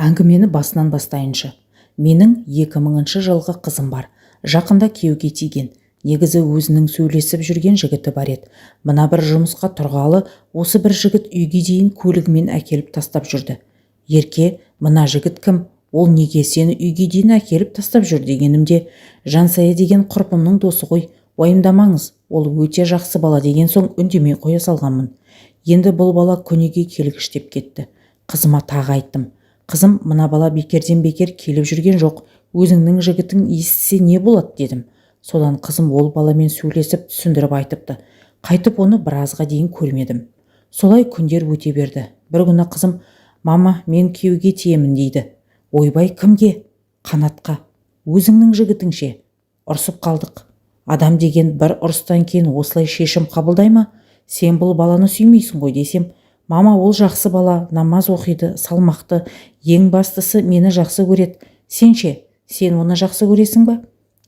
Әңгімені басынан бастайыншы. Менің 2000 жылғы қызым бар. Жақында күйеуге тиген. Негізі өзінің сөйлесіп жүрген жігіті бар еді. Мына бір жұмысқа тұрғалы, осы бір жігіт үйге дейін көлігімен әкеліп тастап жүрді. Ерке, мына жігіт кім? Ол неге сені үйге дейін әкеліп тастап жүр дегенімде, Жансая деген құрпымның досы ғой. Уайымдамаңыз, ол өте жақсы бала деген соң үндемей қоя салғанмын. Енді бұл бала көнеге келгіштеп кетті. Қызыма тағы айттым. Қызым, мына бала бекерден бекер келіп жүрген жоқ. Өзіңнің жігітің естісе не болады дедім. Содан қызым ол баламен сөйлесіп түсіндіріп айтыпты. Қайтып оны біразға дейін көрмедім. Солай күндер өте берді. Бір күні қызым, мама, мен күйеуге тиемін дейді. Ойбай, кімге? Қанатқа. Өзіңнің жігітіңше. Ұрсып қалдық. Адам деген бір ұрыстан кейін осылай шешім қабылдай ма? Сен бұл баланы сүймейсің ғой десем, мама, ол жақсы бала, намаз оқиды, салмақты, ең бастысы мені жақсы көреді. Сенше, сен оны жақсы көресің ба?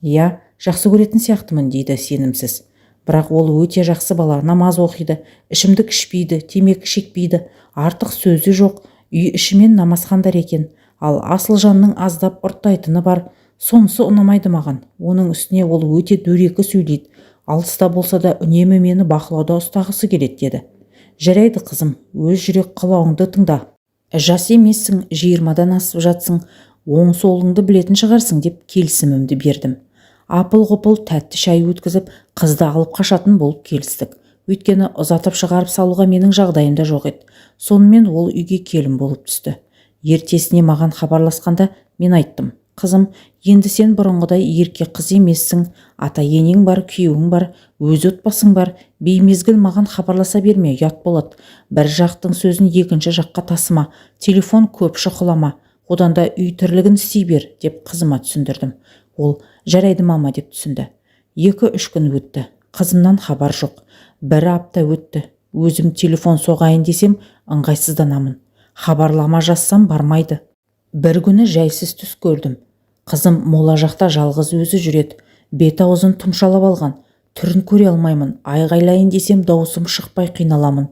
Иә, жақсы көретін сияқтымын дейді сенімсіз. Бірақ ол өте жақсы бала, намаз оқиды, ішімдік ішпейді, темекі шекпейді, артық сөзі жоқ, үй ішімен намазхандар екен. Ал асыл жанның аздап ұрттайтыны бар, сонысы ұнамайды маған. Оның үстіне ол өте дөрекі сөйлейді. Алыста болса да үнемі мені бақылауда ұстағысы келеді деді. Жарайды қызым, өз жүрек қалауыңды тыңда. Жас емессің, 20-дан асып жатсың, оң солыңды білетін шығарсың деп келісімімді бердім. Апыл-ғұпыл тәтті шай өткізіп, қызды алып қашатын болып келістік. Өйткені ұзатып шығарып салуға менің жағдайымда жоқ еді. Сонымен ол үйге келін болып түсті. Ертесіне маған хабарласқанда мен айттым. Қызым, енді сен бұрынғыдай ерке қыз емессің, ата-енең бар, күйеуің бар, өз отбасың бар, беймезгіл маған хабарласа берме, ұят болады. Бір жақтың сөзін екінші жаққа тасыма, телефон көп шұқылама, одан да үй тірлігін істей бер, деп қызыма түсіндірдім. Ол, жарайды мама, деп түсінді. 2-3 күн өтті, қызымнан хабар жоқ. Бір апта өтті, өзім телефон соғайын десем, ыңғайсызданамын. Хабарлама жазсам бармайды. Бір күні жайсыз түс көрдім. Қызым мола жақта жалғыз өзі жүреді. Бет-аузын тұмшалап алған. Түрін көре алмаймын. Айғайлайын десем даусым шықпай қиналамын.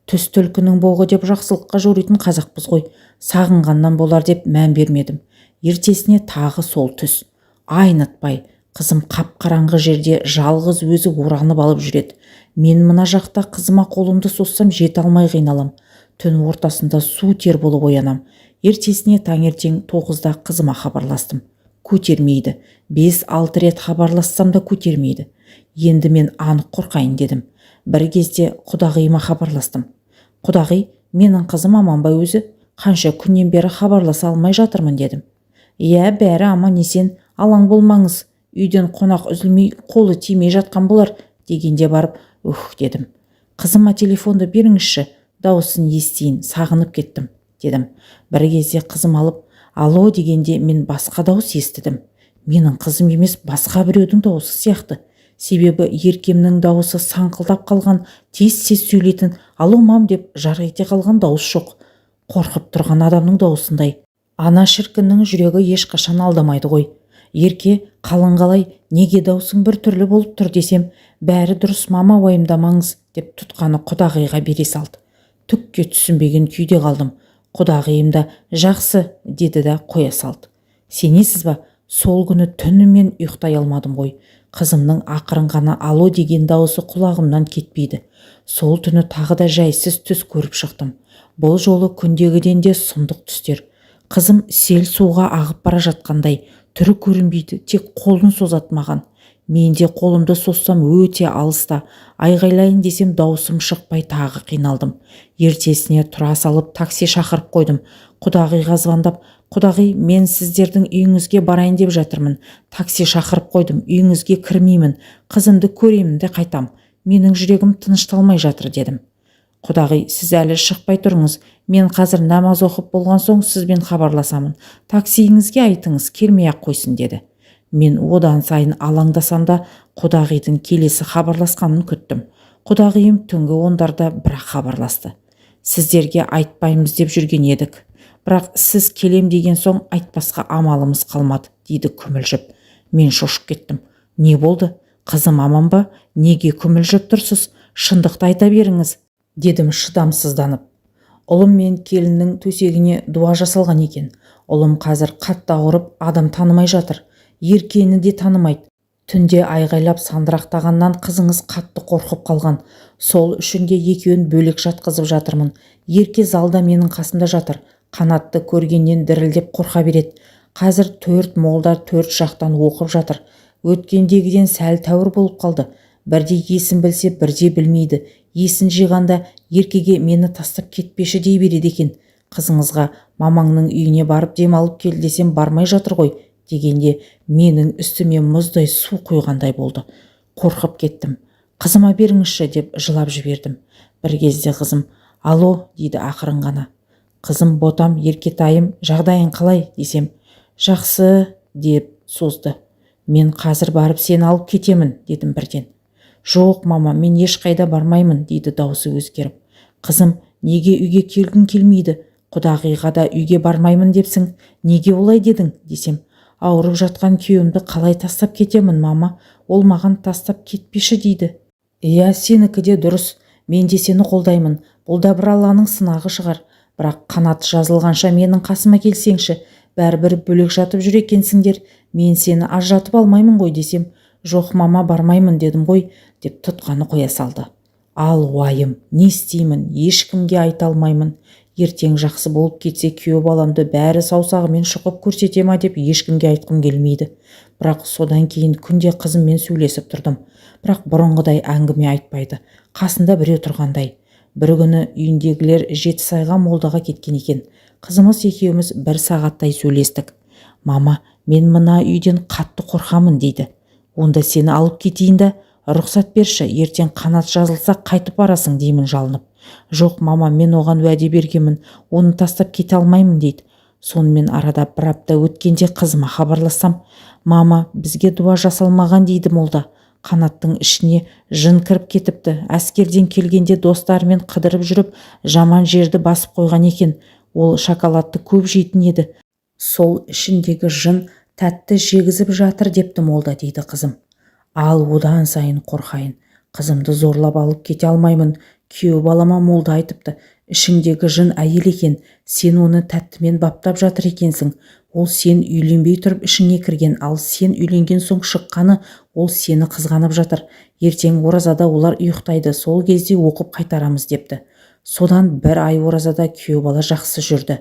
Түс түлкінің боғы деп жақсылыққа жоритын қазақпыз ғой. Сағынғаннан болар деп мән бермедім. Ертесіне тағы сол түс. Айнытпай, қызым қап-қараңғы жерде жалғыз өзі оранып алып жүреді. Мен мына жақта қызыма қолымды соссам жете алмай қиналам. Түн ортасында су тер болып оянам. Ертесіне таңертең 9-да қызыма хабарластым. Көтермейді. 5-6 рет хабарлассам да көтермейді. Енді мен анық қорқайын дедім. Бір кезде құдағиыма хабарластым. Құдағи, менің қызым аман ба өзі? Қанша күннен бері хабарласа алмай жатырмын дедім. Иә, бәрі аман есен, алаң болмаңыз. Үйден қонақ үзілмей, қолы тимей жатқан болар дегенде барып, дедім. Қызыма телефонды беріңізші, дауысын естиін, сағынып кеттім дедім. Бір кезде қызым алып, алло дегенде мен басқа дауыс естідім. Менің қызым емес, басқа біреудің дауысы сияқты. Себебі еркемнің дауысы саңқылдап қалған, тез-тез сөйлейтін, алло мам деп жарқ ете қалған дауыс жоқ. Қорқып тұрған адамның дауысындай. Ана шіркіннің жүрегі ешқашан алдамайды ғой. Ерке, қалың қалай, неге даусың бір түрлі болып тұр десем, бәрі дұрыс мама, уайымдамаңыз деп тұтқаны құдағиға бере салды. Түкке түсінбеген күйде қалдым. Құдағиым да жақсы деді да қоя салды. Сенесіз ба, сол күні түнімен ұйықтай алмадым ғой. Қызымның ақырын ғана алло деген дауысы құлағымнан кетпейді. Сол түні тағы да жайсыз түс көріп шықтым. Бұл жолы күндегіден де сұмдық түстер. Қызым сел суға ағып бара жатқандай, түрі көрінбейді, тек қолын созады маған. Мен де қолымды соссам өте алыста, айғайлайын десем даусым шықпай тағы қиналдым. Ертесіне тұра салып такси шақырып қойдым. Құдағиға звондап, құдағи, мен сіздердің үйіңізге барайын деп жатырмын. Такси шақырып қойдым, үйіңізге кірмеймін, қызымды көремін де қайтам. Менің жүрегім тынышталмай жатыр дедім. Құдағи, сіз әлі шықпай тұрыңыз, мен қазір намаз оқып болған соң сізбен хабарласамын. Таксиіңізге айтыңыз, келмей ақ қойсын деді. Мен одан сайын алаңдасам да құдағидың келесі хабарласқанын күттім. Құдағиым түнгі 10-дарда бірақ хабарласты. Сіздерге айтпаймыз деп жүрген едік. Бірақ сіз келем деген соң айтпасқа амалымыз қалмады, дейді күмілжіп. Мен шошып кеттім. Не болды? Қызым аман ба? Неге күмілжіп тұрсыз? Шындықты айта беріңіз, дедім шыдамсызданып. Ұлым мен келіннің төсегіне дуа жасалған екен. Ұлым қазір қатты ауырып, адам танымай жатыр. Еркені де танымайды. Түнде айғайлап сандырақтағаннан қызыңыз қатты қорқып қалған. Сол үшін де екеуін бөлек жатқызып жатырмын. Ерке залда менің қасымда жатыр. Қанатты көргеннен дірілдеп қорқа береді. Қазір 4 молда 4 жақтан оқып жатыр. Өткендегіден сәл тәуір болып қалды. Бірде есін білсе, бірде білмейді. Есін жиғанда еркеге мені тастап кетпеші дей береді екен. Қызыңызға мамаңның үйіне барып демалып кел десем бармай жатыр ғой дегенде менің үстіме мұздай су құйғандай болды. Қорқып кеттім. Қызыма беріңізші деп жылап жібердім. Бір кезде қызым алло дейді ақырын ғана. Қызым ботам, еркетайым, жағдайың қалай десем, жақсы деп созды. Мен қазір барып сені алып кетемін дедім бірден. Жоқ мама, мен ешқайда бармаймын дейді даусы өзгеріп. Қызым, неге үйге келгің келмейді? Құдағиға да үйге бармаймын депсің. Неге олай дедің десем, ауырып жатқан күйеуімді қалай тастап кетемін мама? Ол маған тастап кетпеші дейді. Иә, сенікі де дұрыс. Мен де сені қолдаймын. Бұл да бір Алланың сынағы шығар. Бірақ қанат жазылғанша менің қасыма келсеңші. Бәрібір бөлек жатып жүр екенсіңдер. Мен сені ажыратып алмаймын ғой десем, жоқ мама, бармаймын дедім ғой деп тұтқаны қоя салды. Ал уайым, не істеймін, ешкімге айта алмаймын. Ертең жақсы болып кетсе күйеу баламды бәрі саусағымен шұқып көрсете ма деп ешкімге айтқым келмейді. Бірақ содан кейін күнде қызыммен сөйлесіп тұрдым. Бірақ бұрынғыдай әңгіме айтпайды. Қасында біреу тұрғандай. Бір күні үйіндегілер Жетісайға молдаға кеткен екен. Қызымыз екеуміз 1 сағаттай сөйлестік. Мама, мен мына үйден қатты қорқамын дейді. Онда сені алып кетейін да, рұқсат берші, ертең қанат жазылса қайтып барасың деймін жалынып. Жоқ мама, мен оған уәде бергенмін, оны тастап кете алмаймын дейді. Сонымен арада 1 апта өткенде қызыма хабарлассам, мама, бізге дуа жасалмаған дейді молда. Қанаттың ішіне жын кіріп кетіпті. Әскерден келгенде достарымен қыдырып жүріп, жаман жерді басып қойған екен. Ол шоколадты көп жейтін еді. Сол ішіндегі жын тәтті жегізіп жатыр депті молда дейді қызым. Ал одан сайын қорқайын. Қызымды зорлап алып кете алмаймын. Күйеу балама молда айтыпты. Ішіңдегі жын әйел екен. Сен оны тәттімен баптап жатыр екенсің. Ол сен үйленбей тұрып ішіңе кірген, ал сен үйленген соң шыққаны, ол сені қызғанып жатыр. Ертең оразада олар ұйықтайды, сол кезде оқып қайтарамыз депті. Содан 1 ай оразада күйеу бала жақсы жүрді.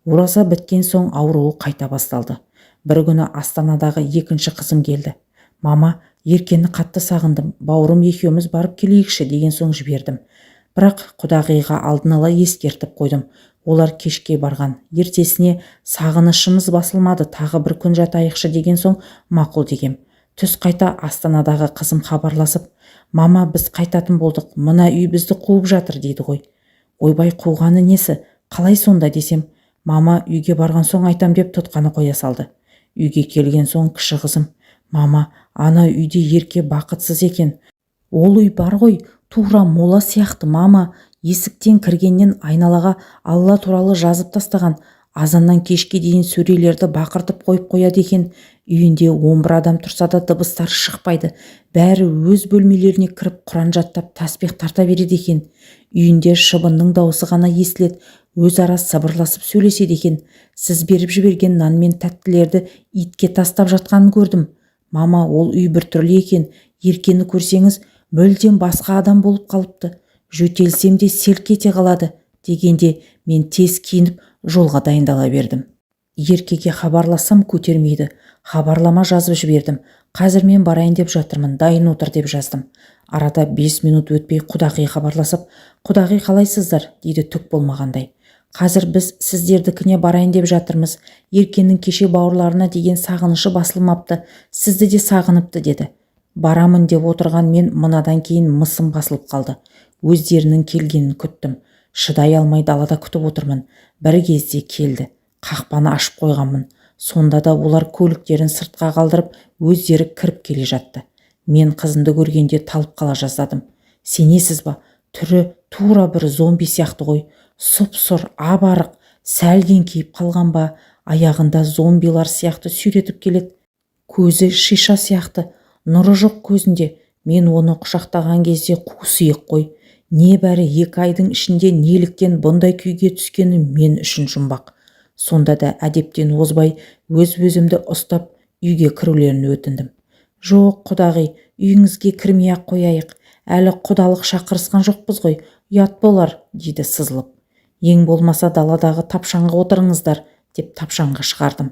Ораза біткен соң ауруы қайта басталды. Бір күні Астанадағы 2-ші қызым келді. Мама, Еркені қатты сағындым, бауырым екеуміз барып келейікші деген соң жібердім. Бірақ құдағиға алдын ала ескертіп қойдым. Олар кешке барған. Ертесіне сағынышымыз басылмады, тағы 1 күн жатайықшы деген соң мақұл дегем. Түс қайта Астанадағы қызым хабарласып, мама, біз қайтатын болдық, мына үй бізді қуып жатыр дейді ғой. Ойбай, қуғаны несі? Қалай сонда десем, мама, үйге барған соң айтам деп тұтқаны қоя салды. Үйге келген соң кіші қызым, мама, ана үйде Ерке бақытсыз екен. Ол үй бар ғой, тура мола сияқты мама. Есіктен кіргеннен айналаға Алла туралы жазып тастаған. Азаннан кешке дейін сөрелерді бақыртып қойып қояды екен. Үйінде 11 адам тұрса да дыбыстары шықпайды. Бәрі өз бөлмелеріне кіріп Құран жаттап тәсбих тарта береді екен. Үйінде шыбынның дауысы ғана естіледі. Өзара сыбырласып сөйлеседі екен. Сіз беріп жіберген нан мен тәттілерді итке тастап жатқанын көрдім. Мама, ол үй біртүрлі екен. Еркені көрсеңіз, мүлдем басқа адам болып қалыпты. Жөтелсем де селк ете қалады дегенде мен тез киініп жолға дайындала бердім. Еркеге хабарлассам көтермейді. Хабарлама жазып жібердім. Қазір мен барайын деп жатырмын, дайын отыр деп жаздым. Арада 5 минут өтпей құдағи хабарласып, құдағи қалайсыздар дейді түк болмағандай. Қазір біз сіздердікіне барайын деп жатырмыз. Еркенің кеше бауырларына деген сағынышы басылмапты, сізді де сағыныпты деді. Барамын деп отырған мен мынадан кейін мысым басылып қалды. Өздерінің келгенін күттім. Шыдай алмай далада күтіп отырмын. Бір кезде келді. Қақпаны ашып қойғанмын. Сонда да олар көліктерін сыртқа қалдырып, өздері кіріп келе жатты. Мен қызымды көргенде талып қала жаздадым. Сенесіз ба? Түрі тура бір зомби сияқты ғой. Сұп-сұр, ап-арық, сәлден кейіп қалған ба, аяғында зомбилар сияқты сүйретіп келеді. Көзі шиша сияқты, нұры жоқ көзінде. Мен оны құшақтаған кезде қу сүйек қой. Небәрі 2 айдың ішінде неліктен бұндай күйге түскені мен үшін жұмбақ. Сонда да әдептен озбай өз-өзімді ұстап үйге кірулерін өтіндім. Жоқ, құдағи, үйіңізге кірмей-ақ қояйық. Әлі құдалық шақырысқан жоқпыз ғой, ұят болар, дейді сызылып. Ең болмаса даладағы тапшанға отырыңыздар, деп тапшанға шығардым.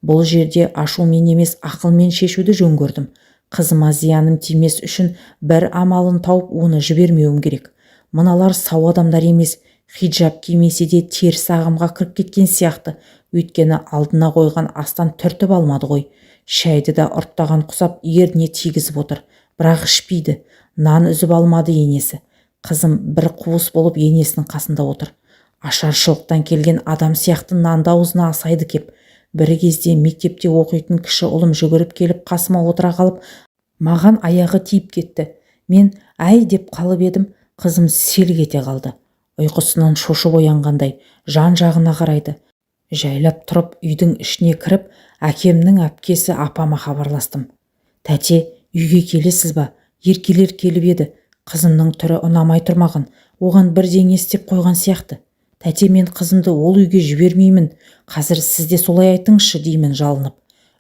Бұл жерде ашумен емес ақылмен шешуді жөн көрдім. Қызыма зияным тимес үшін бір амалын тауып оны жібермеуім керек. Мыналар сау адамдар емес, хиджаб кимесе де теріс ағымға кіріп кеткен сияқты, өйткені алдына қойған астан түртіп алмады ғой. Шайды да ұрттаған құсап еріне тигізіп отыр, бірақ ішпейді. Нан үзіп алмады енесі. Қызым бір қуыс болып енесінің қасында отыр. Ашаршылықтан келген адам сияқты нанды аузына асайды кеп. Бір кезде мектепте оқитын кіші ұлым жүгіріп келіп қасыма отыра қалып, маған аяғы тиіп кетті. Мен әй деп қалып едім, қызым селк ете қалды. Ұйқысынан шошып оянғандай жан-жағына қарайды. Жайлап тұрып үйдің ішіне кіріп, әкемнің әпкесі апама хабарластым. Тәте, үйге келесіз ба? Еркелер келіп еді. Қызымның түрі ұнамай тұрмаған. Оған бірдеңе істеп қойған сияқты. Тәте, мен қызымды ол үйге жібермеймін. Қазір сіз де солай айтыңызшы, деймін жалынып.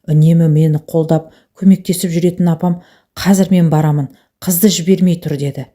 Үнемі мені қолдап, көмектесіп жүретін апам, қазір мен барамын, қызды жібермей тұр, деді.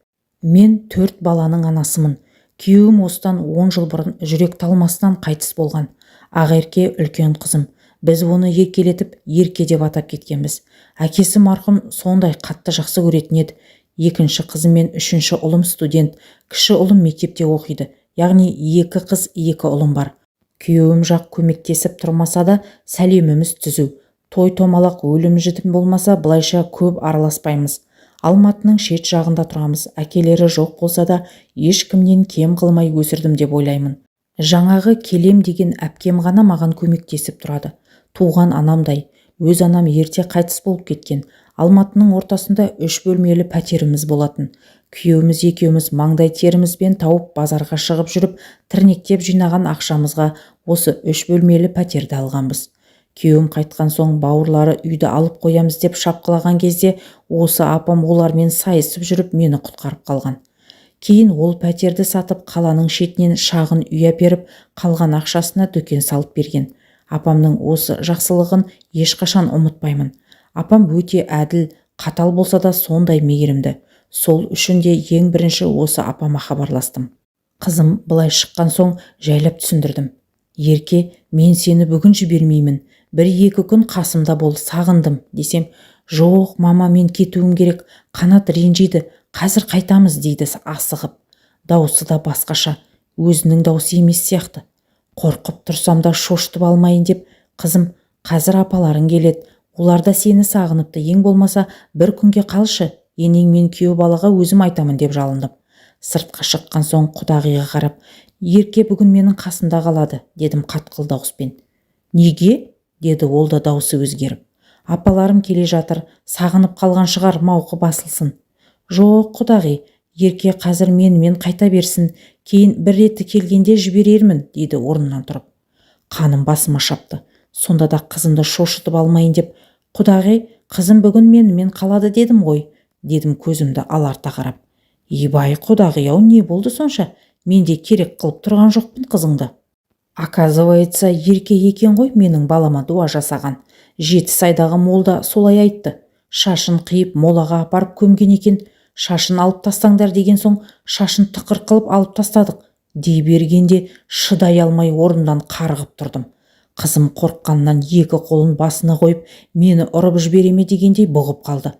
Мен 4 баланың анасымын. Күйеуім осыдан 10 жыл бұрын жүрек талмасынан қайтыс болған. Ақерке үлкен қызым. Біз оны еркелетіп, Ерке деп атап кеткенбіз. Әкесі марқұм сондай қатты жақсы көретін еді. 2-ші қызым мен 3-ші ұлым студент, кіші ұлым мектепте оқиды. Яғни 2 қыз, 2 ұлым бар. Күйеуім жақ көмектесіп тұрмаса да сәлеміміз түзу. Той-томалақ өлім-жітім болмаса былайша көп араласпаймыз. Алматының шет жағында тұрамыз. Әкелері жоқ болса да ешкімнен кем қылмай өсірдім деп ойлаймын. Жаңағы келем деген әпкем ғана маған көмектесіп тұрады. Туған анамдай. Өз анам ерте қайтыс болып кеткен. Алматының ортасында 3 бөлмелі пәтеріміз болатын. Күйеуіміз екеуміз маңдай терімізбен тауып базарға шығып жүріп, тірнектеп жинаған ақшамызға осы 3 бөлмелі пәтерді алғанбыз. Күйеуім қайтқан соң бауырлары үйді алып қоямыз деп шапқылаған кезде осы апам олармен сайысып жүріп мені құтқарып қалған. Кейін ол пәтерді сатып қаланың шетінен шағын үй әперіп, қалған ақшасына дүкен салып берген. Апамның осы жақсылығын ешқашан ұмытпаймын. Апам өте әділ, қатал болса да сондай мейірімді. Сол үшін де ең бірінші осы апама хабарластым. Қызым былай шыққан соң жайлап түсіндірдім. Ерке, мен сені бүгін жібермеймін. 1-2 күн қасымда бол, сағындым, десем, жоқ, мама, мен кетуім керек, Қанат ренжиді, қазір қайтамыз, дейді асығып. Дауысы да басқаша, өзінің дауысы емес сияқты. Қорқып тұрсам да шошытып алмайын деп, қызым, қазір апаларың келеді, олар да сені сағыныпты, ең болмаса 1 күнге қалшы, енең мен күйеу балаға өзім айтамын, деп жалындым. Сыртқа шыққан соң құдағиға қарап, Ерке бүгін менің қасымда қалады, дедім қатқыл дауыспен. Неге? Деді ол да дауысы өзгеріп. Апаларым келе жатыр, сағынып қалған шығар, мауқы басылсын. Жоқ, құдағи, Ерке қазір менімен қайта берсін, кейін бір реті келгенде жіберермін, дейді орнынан тұрып. Қаным басыма шапты. Сонда да қызымды шошытып алмайын деп, құдағи, қызым бүгін менімен қалады дедім ғой, дедім көзімді аларта қарап. Ебай, құдағи-ау, не болды сонша? Мен де керек қылып тұрған жоқпын қызыңды. Оказывается, Ерке екен ғой менің балама дуа жасаған. 7 сайдағы молда солай айтты. Шашын қиып молаға апарып көмген екен. Шашын алып тастаңдар деген соң, шашын тықыр қылып алып тастадық. Дей бергенде шыдай алмай орнымдан қарғып тұрдым. Қызым қорыққаннан 2 қолын басына қойып, мені ұрып жібереме дегендей бұғып қалды.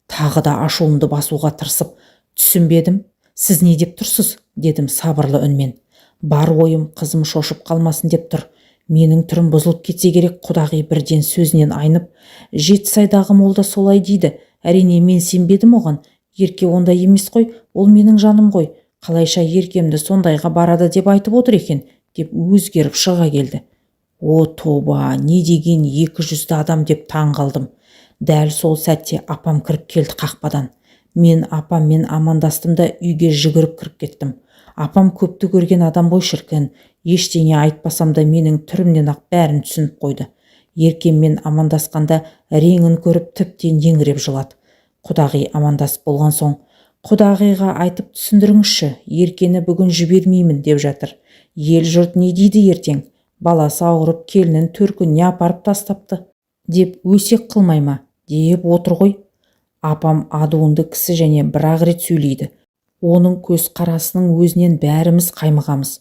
Тағы да ашуымды басуға тырысып, түсінбедім. Сіз не деп тұрсыз? Дедім сабырлы үнмен. Бар ойым қызым шошып қалмасын деп тұр. Менің түрім бұзылып кетсе керек, құдағи бірден сөзінен айнып. 7 сайдағы молда солай дейді. Әрине мен сенбедім оған. Ерке ондай емес қой, ол менің жаным ғой. Қалайша Еркемді сондайға барады деп айтып отыр екен, деп өзгеріп шыға келді. О тоба, не деген 200 адам деп таң қалдым. Дәл сол сәтте апам кіріп келді қақпадан. Мен апаммен амандастым да үйге жүгіріп кіріп кеттім. Апам көпті көрген адам бой шіркін. Ештеңе айтпасам да менің түрімнен ақ бәрін түсініп қойды. Еркеммен амандасқанда реңін көріп тіптен еңіреп жылады. Құдағи амандасып болған соң, Құдағиға айтып түсіндіріңізші, Еркені бүгін жібермеймін деп жатыр. Ел жұрт не дейді ертең? Баласы ауырып келінін төркініне апарып тастапты деп өсек қылмай ма деп отыр ғой. Апам адуынды кісі және бір-ақ рет сөйлейді. Оның көз қарасының өзінен бәріміз қаймығамыз.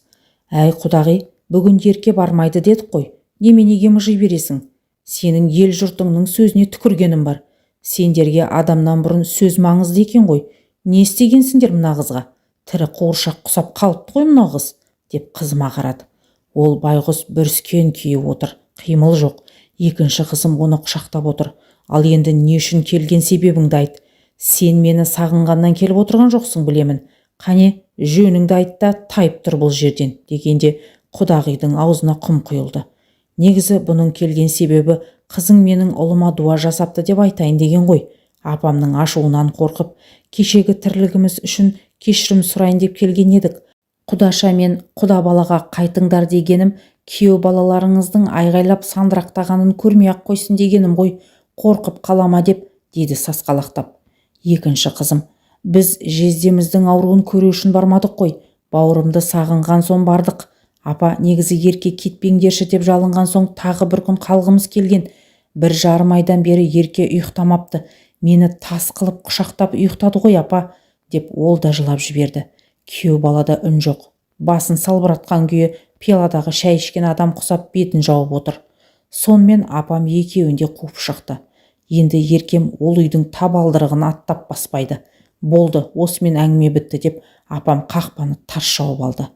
Әй құдағи, бүгін Ерке бармайды дедік қой. Неменеге мыжи бересің? Сенің ел жұртыңның сөзіне түкіргенім бар. Сендерге адамнан бұрын сөз маңызды екен ғой. Не істегенсіңдер мына қызға? Тірі қуыршақ құсап қалыпты ғой мына қыз, деп қызыма қарады. Ол байғұс бүріскен күйі отыр, қимыл жоқ. Екінші қызым оны құшақтап отыр. Ал енді не үшін келген себебіңді айт. Сен мені сағынғаннан келіп отырған жоқсың, білемін. Қане, жөніңді айт та тайып тұр бұл жерден, дегенде құдағидың аузына құм құйылды. Негізі бұның келген себебі қызың менің ұлыма дуа жасапты деп айтайын деген ғой. Апамның ашуынан қорқып, кешегі тірлігіміз үшін кешірім сұрайын деп келген едік. Құдаша мен құда балаға қайтыңдар дегенім, күйеу балаларыңыздың айғайлап сандырақтағанын көрмей-ақ қойсын дегенім ғой, қорқып қалама деп, деді сасқалақтап. Екінші қызым, біз жездеміздің ауруын көру үшін бармадық қой, бауырымды сағынған соң бардық. Апа, негізі Ерке кетпеңдерші деп жалынған соң тағы бір күн қалғымыз келген. 1,5 айдан бері Ерке ұйықтамапты. Мені тас қылып құшақтап ұйықтады ғой апа, деп ол да жылап жіберді. Күйеу балада үн жоқ. Басын салбыратқан күйі пиаладағы шай ішкен адам құсап бетін жауып отыр. Сонымен апам екеуін де қуып шықты. Енді Еркем ол үйдің табалдырығын аттап баспайды. Болды, осымен әңгіме бітті деп апам қақпаны тарс жауып алды.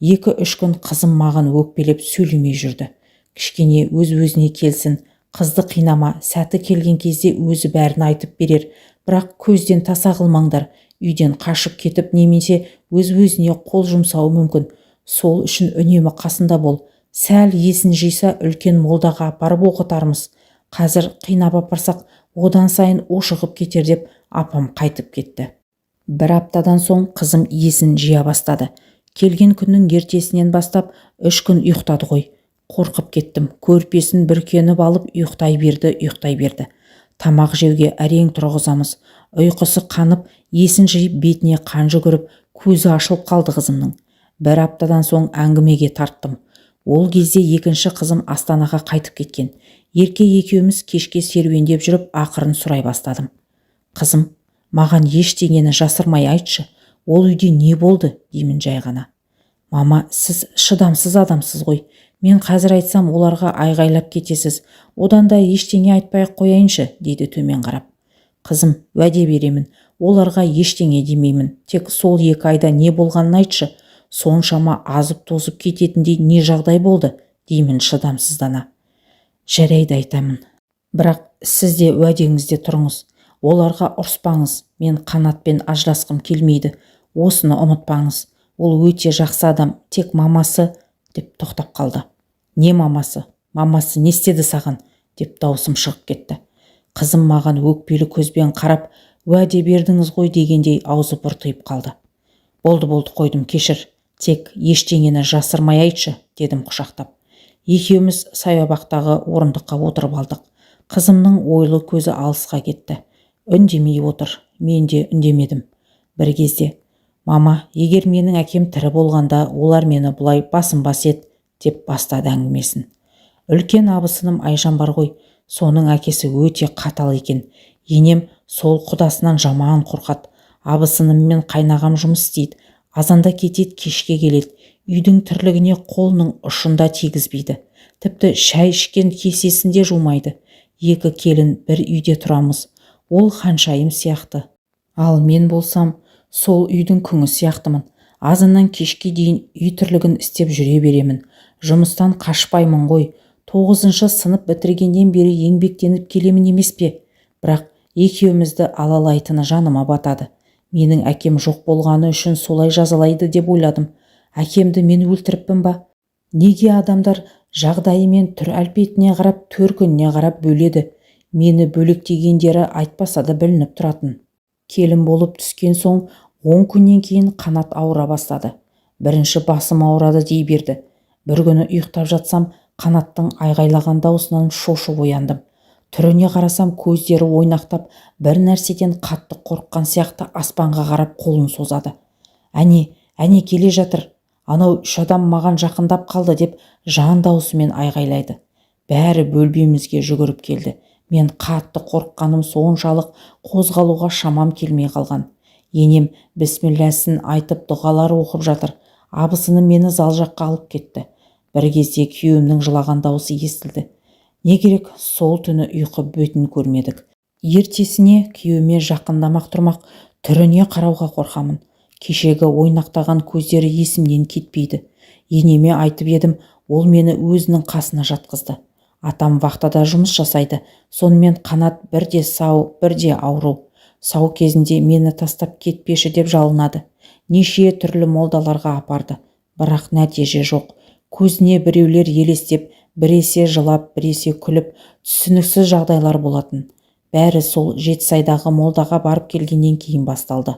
2-3 күн қызым маған өкпелеп сөйлемей жүрді. Кішкене өз-өзіне келсін, қызды қинама, сәті келген кезде өзі бәрін айтып берер. Бірақ көзден таса қылмаңдар, үйден қашып кетіп немесе өз-өзіне қол жұмсауы мүмкін. Сол үшін үнемі қасында бол. Сәл есін жиса үлкен молдаға апарып оқытармыз. Қазір қинап апарсақ, одан сайын ушығып кетер деп апам қайтып кетті. 1 аптадан соң қызым есін жия бастады. Келген күннің ертесінен бастап 3 күн ұйықтады ғой. Қорқып кеттім. Көрпесін бүркеніп алып ұйықтай берді. Тамақ жеуге әрең тұрғызамыз. Ұйқысы қанып, есін жиып бетіне қан жүгіріп, көзі ашылып қалды қызымның. 1 аптадан соң әңгімеге тарттым. Ол кезде екінші қызым Астанаға қайтып кеткен. Ерке екеуміз кешке серуендеп жүріп ақырын сұрай бастадым. Қызым, маған ештеңені жасырмай айтшы. Ол үйде не болды, деймін жай ғана. Мама, сіз шыдамсыз адамсыз ғой. Мен қазір айтсам оларға айғайлап кетесіз. Одан да ештеңе айтпай қояйыншы, дейді төмен қарап. Қызым, уәде беремін, оларға ештеңе демеймін. Тек сол 2 айда не болғанын айтшы. Соншама азып тозып кететіндей не жағдай болды, деймін шыдамсыздана. Жарайды айтамын. Бірақ сіз де уәдеңізде тұрыңыз. Оларға ұрыспаңыз. Мен Қанатпен ажырасқым келмейді. Осыны ұмытпаңыз. Ол өте жақсы адам, тек мамасы, деп тоқтап қалды. Не мамасы? Мамасы не істеді саған? Деп даусым шығып кетті. Қызым маған өкпелі көзбен қарап, уәде бердіңіз ғой дегендей аузы бұртиып қалды. Болды, қойдым, кешір. Тек ештеңені жасырмай айтшы, дедім құшақтап. Екеуміз саябақтағы орындыққа отырып алдық. Қызымның ойлы көзі алысқа кетті. Үндемей отыр. Мен де үндемедім. Бір кезде, мама, егер менің әкем тірі болғанда, олар мені бұлай басынбас еді, деп бастады әңгімесін. Үлкен абысыным Айжан бар ғой, соның әкесі өте қатал екен. Енем сол құдасынан жаман қорқады. Абысыныммен қайнағам жұмыс істейді. Азанда кетеді, кешке келеді. Үйдің тірлігіне қолының ұшында тигізбейді. Тіпті шай ішкен кесесінде жумайды. 2 келін бір үйде тұрамыз. Ол ханшайым сияқты. Ал мен болсам, сол үйдің күңі сияқтымын. Азынан кешке дейін үй тірлігін істеп жүре беремін. Жұмыстан қашпаймын ғой. 9 сынып бітіргеннен бері еңбектеніп келемін емес пе? Бірақ екеумізді алалайтыны жаныма батады. Менің әкем жоқ болғаны үшін солай жазалайды деп ойладым. Әкемді мен өлтіріппін ба? Неге адамдар жағдайы мен түр әлпетіне қарап, төркініне қарап бөледі? Мені бөлектегендері айтпаса да білініп тұратын. Келін болып түскен соң 10 күннен кейін Қанат ауыра бастады. Бірінші басым ауырады дей берді. Бір күні ұйықтап жатсам, Қанаттың айғайлаған даусынан шошып ояндым. Түріне қарасам көздері ойнақтап, бір нәрседен қатты қорыққан сияқты аспанға қарап қолын созады. Әне келе жатыр. Анау 3 адам маған жақындап қалды деп жан даусымен айғайлайды. Бәрі бөлбемізге жүгіріп келді. Мен қатты қорыққаным соншалық қозғалуға шамам келмей қалған. Енем бісмілләсін айтып дұғалар оқып жатыр. Абысыны мені зал жаққа алып кетті. Бір кезде күйеуімнің жылаған даусы естілді. Не керек, сол түні ұйқы бөтін көрмедік. Ертесіне күйеуіме жақындамақ тұрмақ, түріне қарауға қорқамын. Кешегі ойнақтаған көздері есімнен кетпейді. Енеме айтып едім, ол мені өзінің қасына жатқызды. Атам вахтада жұмыс жасайды, сонымен қанат бірде сау, бірде ауру. Сау кезінде мені тастап кетпеші деп жалынады. Неше түрлі молдаларға апарды, бірақ нәтиже жоқ. Көзіне біреулер елестеп, біресе жылап, біресе күліп, түсініксіз жағдайлар болатын. Бәрі сол Жетісайдағы молдаға барып келгеннен кейін басталды.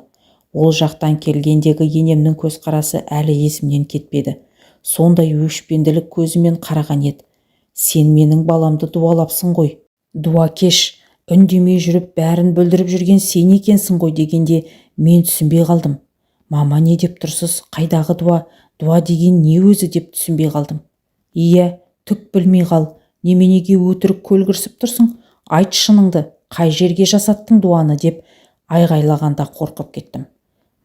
Ол жақтан келгендегі енемнің көзқарасы әлі есімнен кетпеді. Сондай өшпенділік көзімен қараған еді. Сен менің баламды дуалапсың ғой. Дуа кеш, үндемей жүріп бәрін бүлдіріп жүрген сен екенсің ғой дегенде мен түсінбей қалдым. Мама, не деп тұрсыз? Қайдағы дуа? Дуа деген не өзі деп түсінбей қалдым. Иә, түк білмей қал. Неменеге өтірік көлгірсіп тұрсың? Айт шыныңды, қай жерге жасаттың дуаны деп айғайлағанда қорқып кеттім.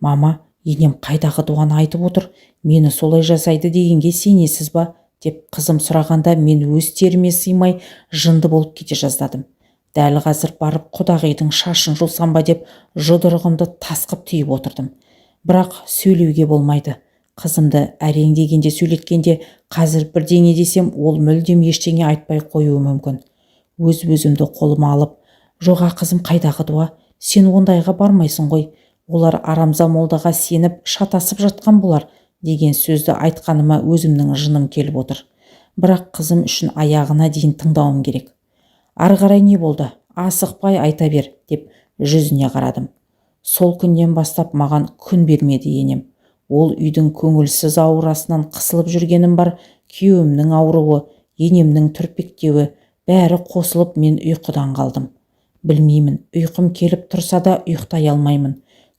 Мама, енем қайдағы дуаны айтып отыр? Мені солай жасайды дегенге сенесіз ба? Деп қызым сұрағанда мен өз теріме сыймай жынды болып кете жаздадым. Дәл қазір барып құдағидің шашын жұлсам ба деп жұдырығымды тасқып түйіп отырдым. Бірақ сөйлеуге болмайды. Қызымды әрең дегенде сөйлеткенде қазір бірдеңе десем, ол мүлдем ештеңе айтпай қоюы мүмкін. Өзімді қолыма алып, жоға қызым, қайдағы дуа? Сен ондайға бармайсың ғой. Олар арамза молдаға сеніп шатасып жатқан болар деген сөзді айтқаныма өзімнің жыным келіп отыр. Бірақ қызым үшін аяғына дейін тыңдауым керек. Ары қарай не болды? Асықпай айта бер деп жүзіне қарадым. Сол күннен бастап маған күн бермеді енем. Ол үйдің көңілсіз аурасынан қысылып жүргенім бар, күйеуімнің ауруы, енемнің түрпектеуі, бәрі қосылып мен ұйқыдан қалдым. Білмеймін, ұйқым келіп тұрса да ұйықтай алмаймын.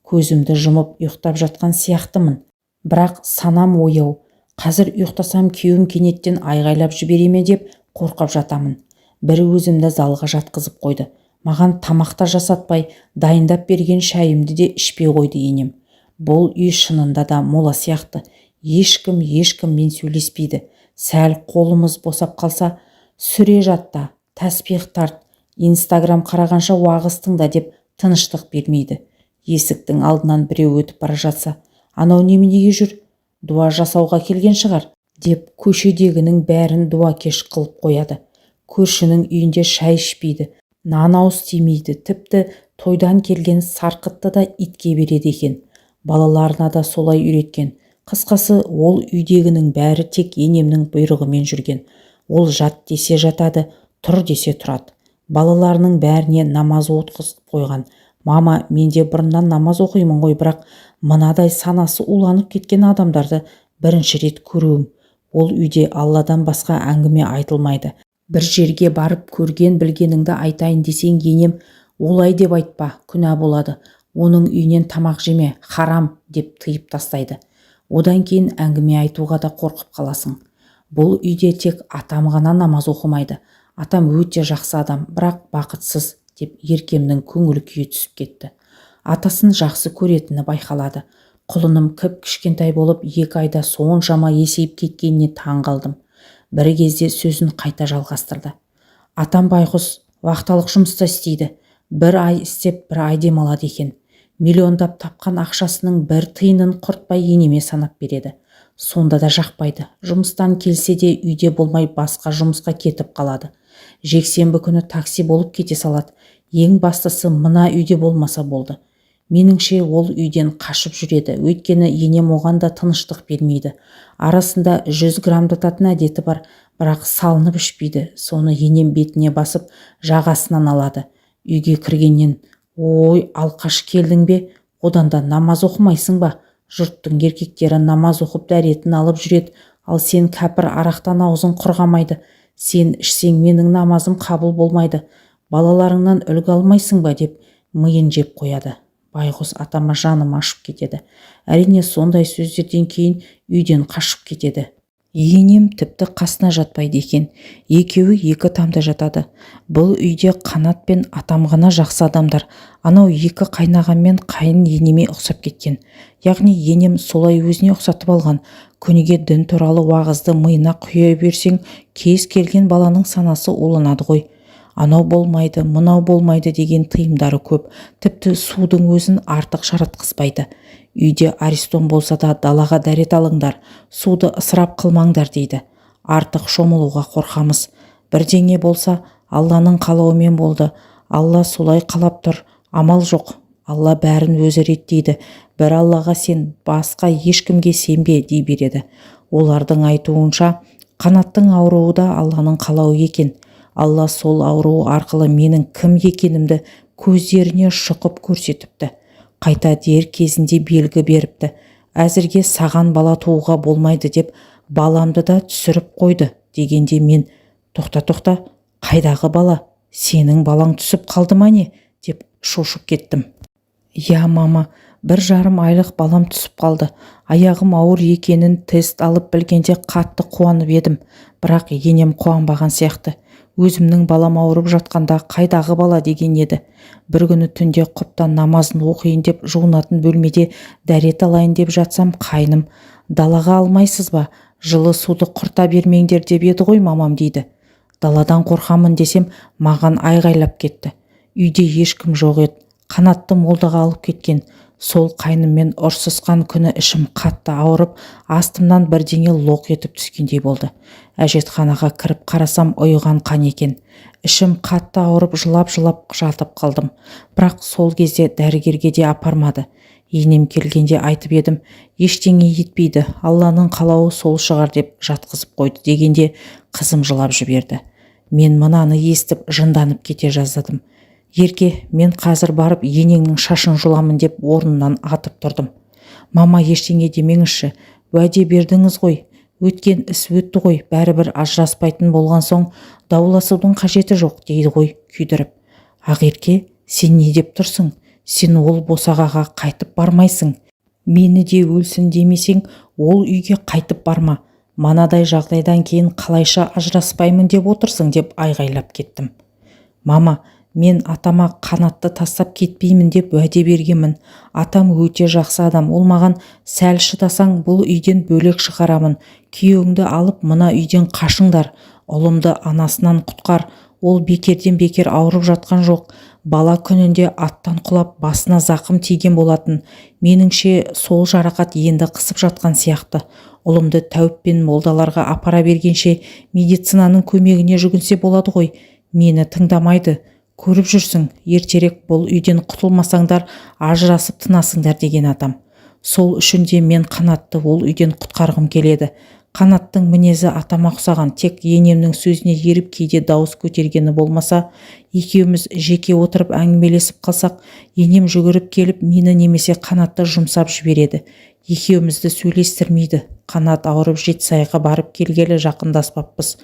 Көзімді жұмып ұйықтап жатқан сияқтымын. Бірақ санам ояу. Қазір ұйықтасам күйеуім кенеттен айғайлап жібереме деп қорқып жатамын. Бір өзімді залға жатқызып қойды. Маған тамақта жасатпай, дайындап берген шайымды де ішпей қойды енем. Бұл үй шынында да мола сияқты. Ешкіммен сөйлеспейді. Сәл қолымыз босап қалса, сүре жатта, тәспих тарт, Инстаграм қарағанша уағыз тыңда деп тыныштық бермейді. Есіктің алдынан біреу өтіп бара жатса, анау неменеге жүр? Дуа жасауға келген шығар деп көшедегінің бәрін дуа кеш қылып қояды. Көршінің үйінде шай ішпейді, нан ауыз тимейді, тіпті тойдан келген сарқытты да итке береді екен. Балаларына да солай үйреткен. Қысқасы, ол үйдегінің бәрі тек енемнің бұйрығымен жүрген. Ол жат десе жатады, тұр десе тұрады. Балаларының бәріне намаз оқытқызып қойған. Мама, мен де бұрыннан намаз оқимын ғой, бірақ мынадай санасы уланып кеткен адамдарды бірінші рет көруім. Ол үйде Алладан басқа әңгіме айтылмайды. Бір жерге барып көрген білгеніңді айтайын десең, енем, олай деп айтпа, күнә болады. Оның үйінен тамақ жеме, харам деп тыйып тастайды. Одан кейін әңгіме айтуға да қорқып қаласың. Бұл үйде тек атам ғана намаз оқымайды. Атам өте жақсы адам, бірақ бақытсыз деп еркемнің көңіл күйі түсіп кетті. Атасын жақсы көретіні байқалады. Құлыным кішкентай болып 2 айда соншама есейіп кеткеніне таң қалдым. Бір кезде сөзін қайта жалғастырды. Атам байғұс вахталық жұмыста істейді. 1 ай істеп 1 ай демалады екен. Миллиондап тапқан ақшасының 1 тиынын құртпай енеме санап береді. Сонда да жақпайды. Жұмыстан келсе де үйде болмай басқа жұмысқа кетіп қалады. Жексенбі күні такси болып кете салады. Ең бастысы мына үйде болмаса болды. Меніңше ол үйден қашып жүреді. Өйткені енем оған да тыныштық бермейді. Арасында 100 грамдататын әдеті бар, бірақ салынып ішпейді. Соны енем бетіне басып, жағасынан алады. Үйге кіргеннен, ой, алқаш келдің бе? Одан да намаз оқымайсың ба? Жұрттың еркектері намаз оқып дәретін алып жүреді, ал сен кәпір арақтан аузың құрғамайды. Сен ішсең менің намазым қабыл болмайды. балаларыңнан үлгі алмайсың ба деп миын жеп қояды. Байғұс атама жаным ашып кетеді. Әрине сондай сөздерден кейін үйден қашып кетеді. Енем тіпті қасына жатпайды екен. Екеуі екі тамда жатады. Бұл үйде Қанат пен атам ғана жақсы адамдар. Анау екі қайнағам мен қайын енеме ұқсап кеткен. Яғни енем солай өзіне ұқсатып алған. Күніге дін туралы уағызды миына құя берсең, кез келген баланың санасы уланады ғой. Анау болмайды, мынау болмайды деген тыйымдары көп. Тіпті судың өзін артық жаратқызбайды. Үйде Аристон болса да далаға дәрет алыңдар, суды ысырап қылмаңдар дейді. Артық шомылуға қорқамыз. Бірдеңе болса Алланың қалауымен болды. Алла солай қалап тұр. Амал жоқ. Алла бәрін өзі реттейді. Бір Аллаға сен, басқа ешкімге сенбе дей береді. Олардың айтуынша Қанаттың ауруы да Алланың қалауы екен. Алла сол ауруы арқылы менің кім екенімді көздеріне шұқып көрсетіпті. Қайта дер кезінде белгі беріпті. Әзірге саған бала тууға болмайды деп баламды да түсіріп қойды дегенде мен тоқта, қайдағы бала? Сенің балаң түсіп қалды ма не? Деп шошып кеттім. Я мама, 1,5 айлық балам түсіп қалды. Аяғым ауыр екенін тест алып білгенде қатты қуанып едім. Бірақ енем қуанбаған сияқты. Өзімнің балам ауырып жатқанда қайдағы бала деген еді. Бір күні түнде құптан намазын оқиын деп жуынатын бөлмеде дәрет алайын деп жатсам, қайным, далаға алмайсыз ба? Жылы суды құрта бермеңдер деп еді ғой мамам дейді. Даладан қорқамын десем, маған айғайлап кетті. Үйде ешкім жоқ еді. Қанатты молдаға алып кеткен. Сол қайныммен ұрсысқан күні ішім қатты ауырып, астымнан бірдеңе лоқ етіп түскендей болды. Әжетханаға кіріп қарасам, ұйыған қан екен. Ішім қатты ауырып, жылап жатып қалдым. Бірақ сол кезде дәрігерге де апармады. Енем келгенде айтып едім, ештеңе етпейді, Алланың қалауы сол шығар деп жатқызып қойды дегенде қызым жылап жіберді. Мен мынаны естіп жынданып кете жаздадым. Ерке, мен қазір барып енеңнің шашын жұламын деп орнынан атып тұрдым. Мама, ештеңе демеңізші, уәде бердіңіз ғой. Өткен іс өтті ғой, бәрібір ажыраспайтын болған соң дауласудың қажеті жоқ дейді ғой күйдіріп. Ақерке, сен не деп тұрсың? Сен ол босағаға қайтып бармайсың. Мені де өлсін демесең, ол үйге қайтып барма. Манадай жағдайдан кейін қалайша ажыраспаймын деп отырсың деп айғайлап кеттім. Мама, мен атама Қанатты тастап кетпеймін деп уәде бергенмін. Атам өте жақсы адам. Ол маған сәл шыдасаң бұл үйден бөлек шығарамын. Күйеуіңді алып мына үйден қашыңдар. Ұлымды анасынан құтқар. Ол бекерден бекер ауырып жатқан жоқ. Бала күнінде аттан құлап басына зақым тиген болатын. Меніңше сол жарақат енді қысып жатқан сияқты. Ұлымды тәуіп пен молдаларға апара бергенше медицинаның көмегіне жүгінсе болады ғой. Мені тыңдамайды. Көріп жүрсің, ертерек бұл үйден құтылмасаңдар, ажырасып тынасыңдар деген атам. Сол үшін де мен Қанатты ол үйден құтқарғым келеді. Қанаттың мінезі атама ұқсаған, тек енемнің сөзіне еріп кейде дауыс көтергені болмаса, екеуміз жеке отырып әңгімелесіп қалсақ, енем жүгіріп келіп мені немесе Қанатты жұмсап жібереді. Екеумізді сөйлестірмейді. Қанат ауырып Жетісайға барып келгелі жақындаспаппыз.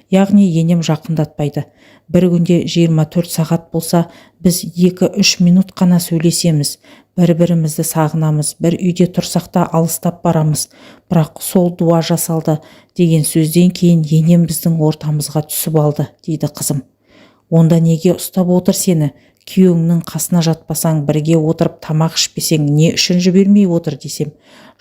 Яғни енем жақындатпайды. Бір күнде 24 сағат болса, біз 2-3 минут қана сөйлесеміз. Бір-бірімізді сағынамыз. Бір үйде тұрсақ та алыстап барамыз. Бірақ сол дуа жасалды деген сөзден кейін енем біздің ортамызға түсіп алды, дейді қызым. Онда неге ұстап отыр сені? Күйеуіңнің қасына жатпасаң, бірге отырып тамақ ішпесең, не үшін жібермей отыр десем.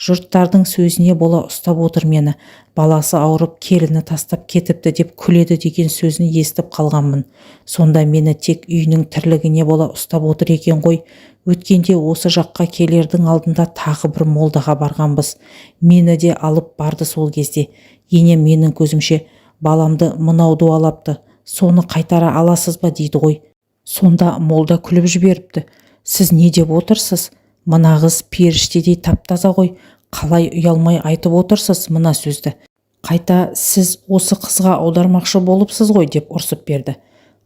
Жұрттардың сөзіне бола ұстап отыр мені. Баласы ауырып, келіні тастап кетіпті деп күледі деген сөзін естіп қалғанмын. Сонда мені тек үйінің тірлігіне бола ұстап отыр екен ғой. Өткенде осы жаққа келердің алдында тағы бір молдаға барғанбыз. Мені де алып барды сол кезде. Енем менің көзімше, баламды мынау дуалапты, соны қайтара аласыз ба дейді ғой. Сонда молда күліп жіберіпті. Сіз не деп отырсыз? Мына қыз періштедей тап-таза ғой. Қалай ұялмай айтып отырсыз мына сөзді? Қайта сіз осы қызға аудармақшы болыпсыз ғой деп ұрсып берді.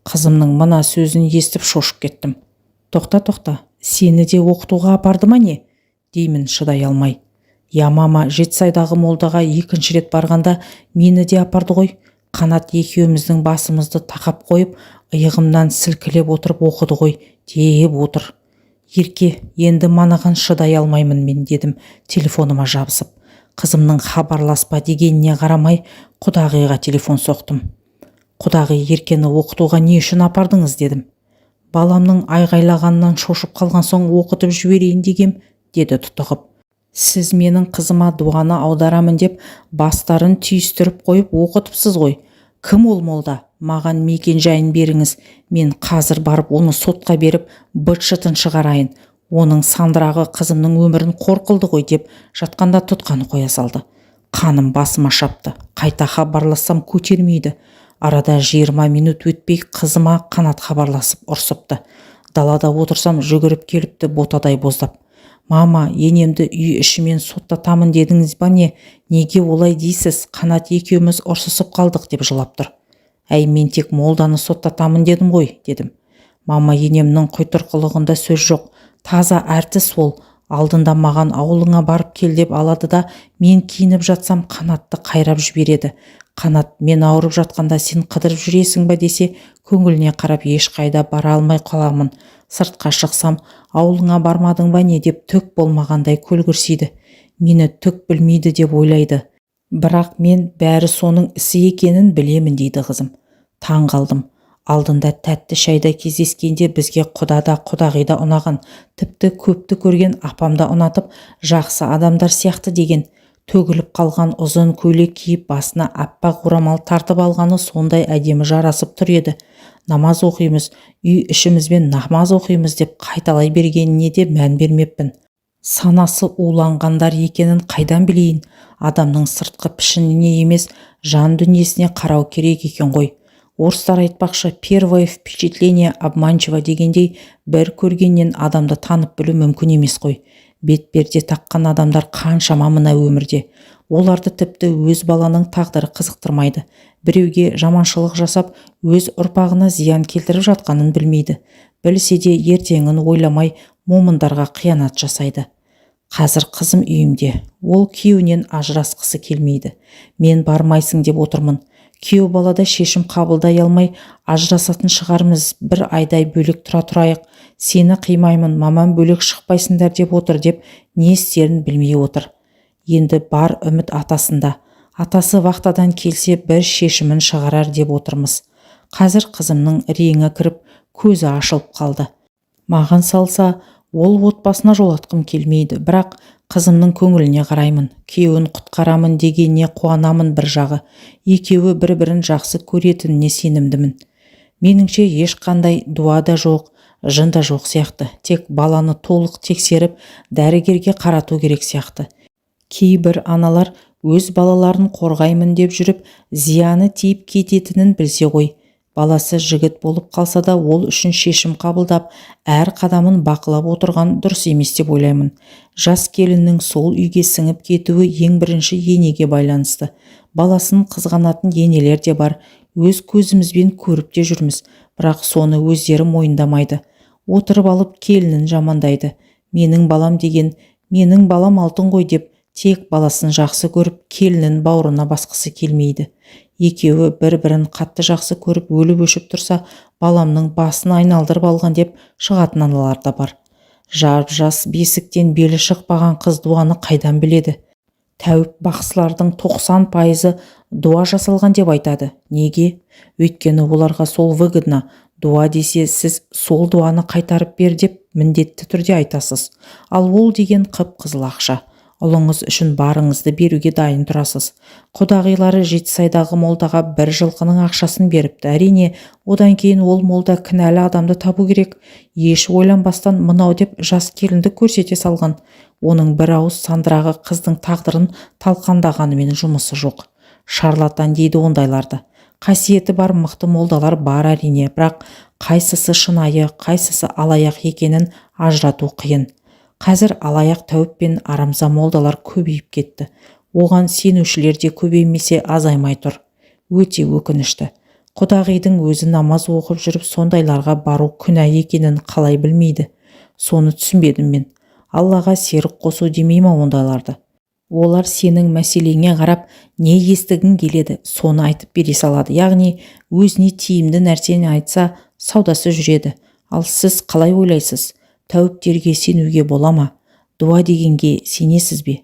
Қызымның мына сөзін естіп шошып кеттім. Тоқта, сені де оқытуға апарды ма не? Деймін шыдай алмай. Я мама, Жетісайдағы молдаға 2-ші рет барғанда мені де апарды ғой. Қанат екеуміздің басымызды тақап қойып, иығымнан сілкілеп отырып оқыды ғой, деп отыр. Ерке, енді манаған шыдай алмаймын мен, дедім телефоныма жабысып. Қызымның хабарласпа дегеніне қарамай құдағиға телефон соқтым. Құдағи, Еркені оқытуға не үшін апардыңыз, дедім. Баламның айғайлағанынан шошып қалған соң оқытып жіберейін дегем, деді тұтығып. Сіз менің қызыма дуаны аударамын деп бастарын түйістіріп қойып оқытыпсыз ғой. Кім ол молда? Маған мекен жайын беріңіз. Мен қазір барып оны сотқа беріп, быт-шытын шығарайын. Оның сандырағы қызымның өмірін қор қылды ғой, деп жатқанда тұтқаны қоя салды. Қаным басыма шапты. Қайта хабарлассам көтермейді. Арада 20 минут өтпей қызыма Қанат хабарласып ұрсыпты. Далада отырсам жүгіріп келіпті ботадай боздап. Мама, енемді үй ішімен соттатамын дедіңіз ба не? Неге олай дейсіз? Қанат екеуміз ұрсысып қалдық, деп жылап тұр. Әй, мен тек молданы соттатамын дедім ғой, дедім. Мама, енемнің құйтырқылығында сөз жоқ. Таза әртіс ол. Алдында маған ауылыңа барып кел деп алады да, мен киініп жатсам Қанатты қайрап жібереді. Қанат, мен ауырып жатқанда сен қыдырып жүресің ба десе, көңіліне қарап ешқайда бара алмай қаламын. Сыртқа шықсам, ауылыңа бармадың ба не деп түк болмағандай көлгірсейді. Мені түк білмейді деп ойлайды. Бірақ мен бәрі соның ісі екенін білемін, дейді қызым. Таң қалдым. Алдында тәтті шайда кездескенде бізге құда да құдағи да ұнаған, тіпті көпті көрген апам да ұнатып, жақсы адамдар сияқты деген. Төгіліп қалған ұзын көйлек киіп, басына аппақ орамал тартып алғаны сондай әдемі жарасып тұр еді. Намаз оқимыз, үй ішімізбен намаз оқимыз деп қайталай бергеніне де мән бермеппін. Санасы уланғандар екенін қайдан білейін? Адамның сыртқы пішініне емес, жан дүниесіне қарау керек екен ғой. Орыстар айтпақшы, первое впечатление обманчиво дегендей, бір көргеннен адамды танып білу мүмкін емес қой. Бетперде таққан адамдар қаншама мына өмірде. Оларды тіпті өз баланың тағдыры қызықтырмайды. Біреуге жаманшылық жасап, өз ұрпағына зиян келтіріп жатқанын білмейді. Білсе де ертеңін ойламай, момындарға қиянат жасайды. Қазір қызым үйімде. Ол күйеуінен ажырасқысы келмейді. Мен бармайсың деп отырмын. Күйеу балада шешім қабылдай алмай, ажырасатын шығармыз, бір айдай бөлек тұра тұрайық. Сені қимаймын, мамам бөлек шықпайсыңдар деп отыр, деп не істерін білмей отыр. Енді бар үміт атасында. Атасы вахтадан келсе бір шешімін шығарар деп отырмыз. Қазір қызымның реңі кіріп, көзі ашылып қалды. Маған салса, ол отбасына жолатқым келмейді, бірақ қызымның көңіліне қараймын. Күйеуін құтқарамын дегеніне қуанамын бір жағы. Екеуі бір-бірін жақсы көретініне сенімдімін. Меніңше ешқандай дуа да жоқ, жын да жоқ сияқты. Тек баланы толық тексеріп, дәрігерге қарату керек сияқты. Кейбір аналар өз балаларын қорғаймын деп жүріп, зияны тиіп кететінін білсе ғой. Баласы жігіт болып қалса да, ол үшін шешім қабылдап, әр қадамын бақылап отырған дұрыс емес деп ойлаймын. Жас келіннің сол үйге сіңіп кетуі ең бірінші енеге байланысты. Баласын қызғанатын енелер де бар. Өз көзімізбен көріп те жүрміз, бірақ соны өздері мойындамайды. Отырып алып келінін жамандайды. Менің балам деген, менің балам алтын ғой деп, тек баласын жақсы көріп, келінін бауырына басқысы келмейді. Екеуі бір-бірін қатты жақсы көріп өліп өшіп тұрса, баламның басын айналдырып алған деп шығатын аналар да бар. Жарып жас бесіктен белі шықпаған қыз дуаны қайдан біледі? Тәуіп бақсылардың 90% дуа жасалған деп айтады. Неге? Өйткені оларға сол выгодно. Дуа десе, сіз сол дуаны қайтарып бер деп міндетті түрде айтасыз. Ал ол деген қып-қызыл ақша. Ұлыңыз үшін барыңызды беруге дайын тұрасыз. Құдағилары Жетісайдағы молдаға бір жылқының ақшасын беріпті. Әрине, одан кейін ол молда кінәлі адамды табу керек. Еш ойланбастан мынау деп жас келінді көрсете салған. Оның бір ауыз сандырағы қыздың тағдырын талқандағанымен жұмысы жоқ. Шарлатан дейді ондайларды. Қасиеті бар мықты молдалар бар әрине, бірақ қайсысы шынайы, қайсысы алаяқ екенін ажырату қиын. Қазір алаяқ тәуіп пен арамза молдалар көбейіп кетті. Оған сенушілер де көбеймесе азаймай тұр. Өте өкінішті. Құдағидың өзі намаз оқып жүріп сондайларға бару күнә екенін қалай білмейді. Соны түсінбедім мен. Аллаға серік қосу демей ма ондайларды? олар сенің мәселеңе қарап не естігің келеді, соны айтып бере салады. Яғни өзіне тиімді нәрсені айтса, саудасы жүреді. Ал сіз қалай ойлайсыз? Тәуіптерге сенуге бола ма? Дуа дегенге сенесіз бе?